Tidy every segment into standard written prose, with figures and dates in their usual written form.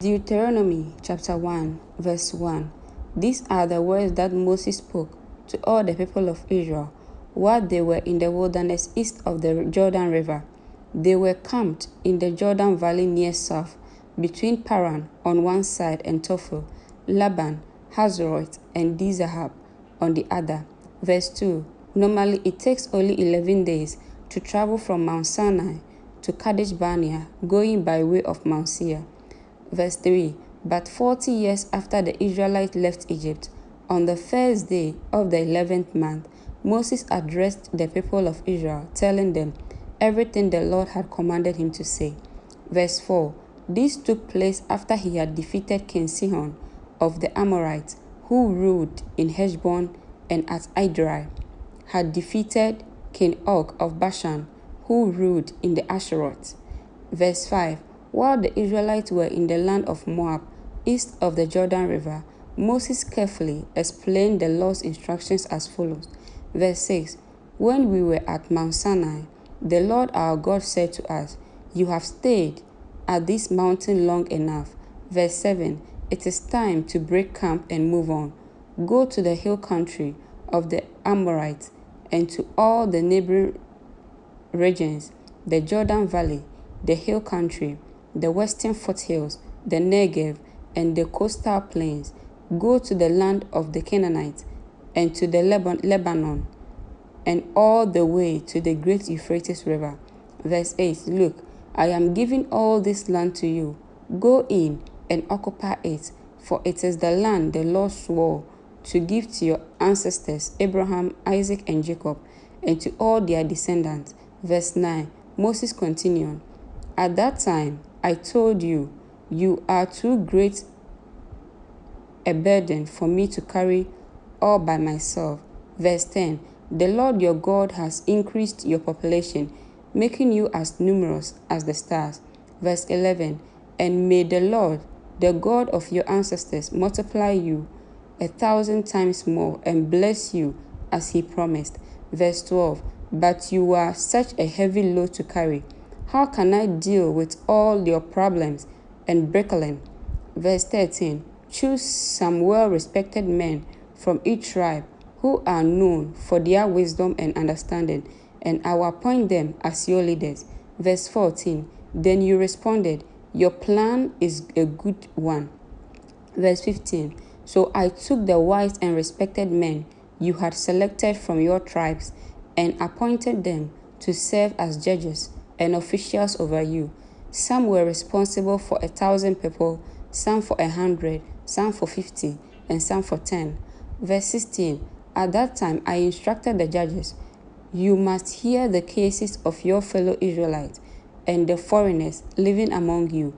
Deuteronomy chapter 1, verse 1. These are the words that Moses spoke to all the people of Israel while they were in the wilderness east of the Jordan River. They were camped in the Jordan Valley near South, between Paran on one side and Tophel, Laban, Hazeroth, and Dizahab on the other. Verse 2. Normally it takes only 11 days to travel from Mount Sinai to Kadesh Barnea, going by way of Mount Seir. Verse 3. But 40 years after the Israelites left Egypt, on the first day of the 11th month, Moses addressed the people of Israel, telling them everything the Lord had commanded him to say. Verse 4. This took place after he had defeated King Sihon of the Amorites, who ruled in Heshbon, and at Edrei had defeated King Og of Bashan, who ruled in the Asheroth. Verse 5. While the Israelites were in the land of Moab, east of the Jordan River, Moses carefully explained the Lord's instructions as follows. Verse 6. When we were at Mount Sinai, the Lord our God said to us, "You have stayed at this mountain long enough." Verse 7. It is time to break camp and move on. Go to the hill country of the Amorites and to all the neighboring regions, the Jordan Valley, the hill country, the western foothills, the Negev, and the coastal plains. Go to the land of the Canaanites and to the Lebanon, and all the way to the great Euphrates River. Verse 8. Look, I am giving all this land to you. Go in and occupy it, for it is the land the Lord swore to give to your ancestors Abraham, Isaac, and Jacob, and to all their descendants. Verse 9. Moses continued, At that time I told you, you are too great a burden for me to carry all by myself. Verse 10. The Lord your God has increased your population, making you as numerous as the stars. Verse 11. And may the Lord, the God of your ancestors, multiply you 1,000 times more and bless you as he promised. Verse 12. But you are such a heavy load to carry. How can I deal with all your problems and brickling? Verse 13. Choose some well-respected men from each tribe who are known for their wisdom and understanding, and I will appoint them as your leaders. Verse 14. Then you responded, Your plan is a good one. Verse 15. So I took the wise and respected men you had selected from your tribes and appointed them to serve as judges and officials over you. Some were responsible for 1,000 people, some for 100, some for 50, and some for 10. Verse 16. At that time I instructed the judges, You must hear the cases of your fellow Israelites and the foreigners living among you.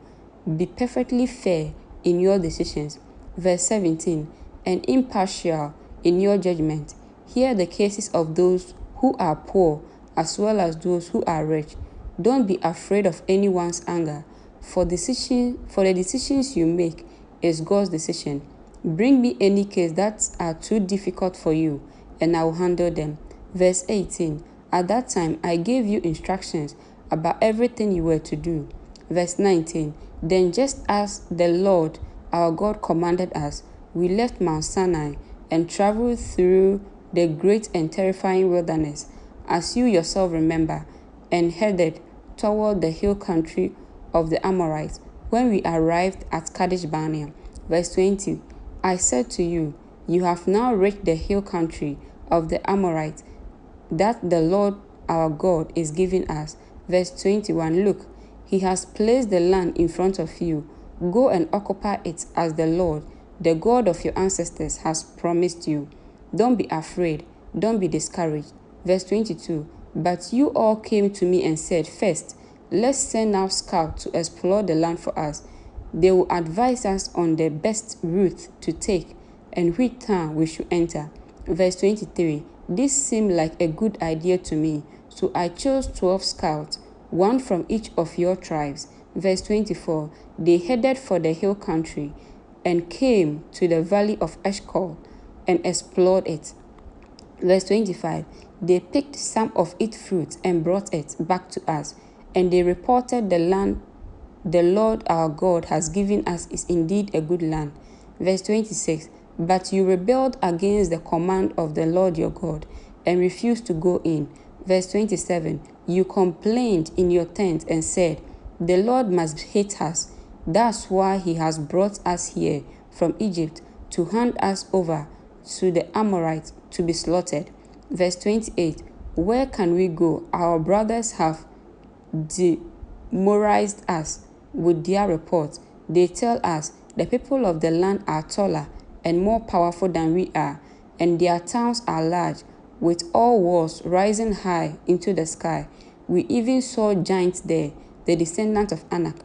Be perfectly fair in your decisions. Verse 17. And impartial in your judgment. Hear the cases of those who are poor as well as those who are rich. Don't be afraid of anyone's anger, for the decisions you make is God's decision. Bring me any case that are too difficult for you, and I will handle them. Verse 18. At that time I gave you instructions about everything you were to do. Verse 19. Then just as the Lord our God commanded us, we left Mount Sinai and traveled through the great and terrifying wilderness, as you yourself remember, and headed toward the hill country of the Amorites when we arrived at Kadesh Barnea. Verse 20. I said to you, You have now reached the hill country of the Amorites that the Lord our God is giving us. Verse 21. Look, he has placed the land in front of you. Go and occupy it as the Lord, the God of your ancestors, has promised you. Don't be afraid. Don't be discouraged. Verse 22. But you all came to me and said, First, let's send out scouts to explore the land for us. They will advise us on the best route to take and which town we should enter. Verse 23. This seemed like a good idea to me, so I chose 12 scouts, one from each of your tribes. Verse 24. They headed for the hill country and came to the valley of Eshcol and explored it. Verse 25. They picked some of its fruit and brought it back to us, and they reported the land the Lord our God has given us is indeed a good land. Verse 26, but you rebelled against the command of the Lord your God and refused to go in. Verse 27, you complained in your tent and said, the Lord must hate us. That's why he has brought us here from Egypt to hand us over to the Amorites to be slaughtered. Verse 28, where can we go? Our brothers have demoralized us with their reports. They tell us the people of the land are taller and more powerful than we are, and their towns are large, with all walls rising high into the sky. We even saw giants there, the descendants of Anak.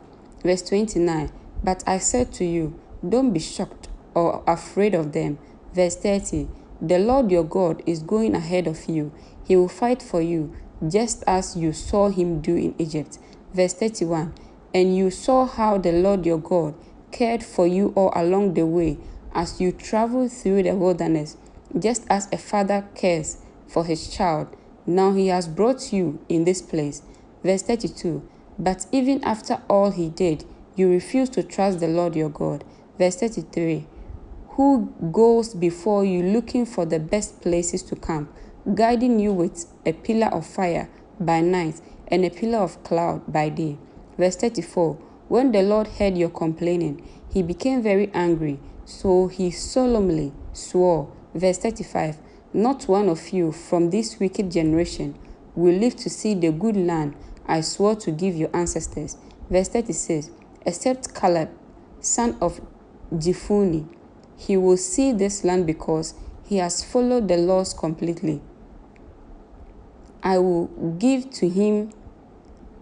Verse 29, but I said to you, don't be shocked or afraid of them. Verse 30, the Lord your God is going ahead of you. He will fight for you, just as you saw him do in Egypt. Verse 31, and you saw how the Lord your God cared for you all along the way as you traveled through the wilderness, just as a father cares for his child. Now he has brought you in this place. Verse 32, but even after all he did, you refused to trust the Lord your God. Verse 33, who goes before you looking for the best places to camp, guiding you with a pillar of fire by night and a pillar of cloud by day. Verse 34, when the Lord heard your complaining, he became very angry, so he solemnly swore. Verse 35, not one of you from this wicked generation will live to see the good land I swore to give your ancestors. Verse 36, except Caleb, son of Jephunneh, he will see this land because he has followed the laws completely. I will give to him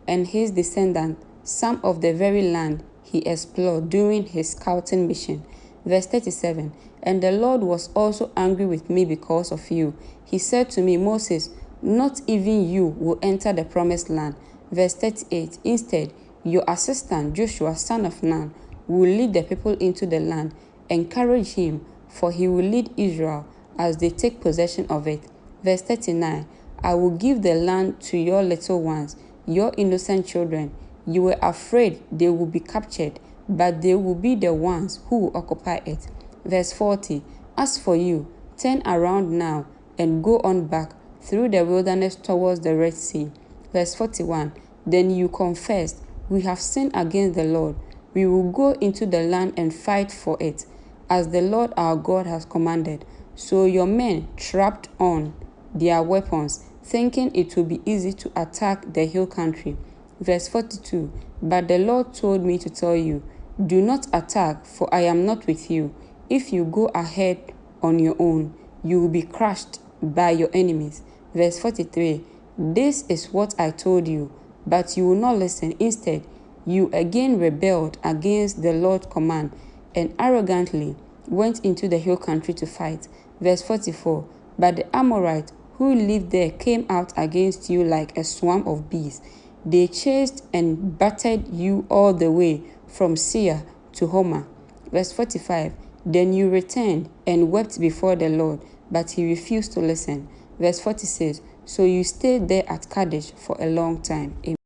and his descendants some of the very land he explored during his scouting mission. Verse 37, and the Lord was also angry with me because of you. He said to me, Moses, not even you will enter the promised land. Verse 38, instead, your assistant Joshua, son of Nun, will lead the people into the land. Encourage him, for he will lead Israel as they take possession of it. Verse 39, I will give the land to your little ones, your innocent children. You were afraid they will be captured, but they will be the ones who will occupy it. Verse 40, as for you, turn around now and go on back through the wilderness towards the Red Sea. Verse 41, then you confessed, we have sinned against the Lord. We will go into the land and fight for it, as the Lord our God has commanded. So your men strapped on their weapons, thinking it would be easy to attack the hill country. Verse 42, but the Lord told me to tell you, do not attack, for I am not with you. If you go ahead on your own, you will be crushed by your enemies. Verse 43, this is what I told you, but you will not listen. Instead, you again rebelled against the Lord's command and arrogantly went into the hill country to fight. Verse 44, but the Amorites who lived there came out against you like a swarm of bees. They chased and battered you all the way from Seir to Homer. Verse 45, then you returned and wept before the Lord, but he refused to listen. Verse 46, so you stayed there at Kadesh for a long time. Amen.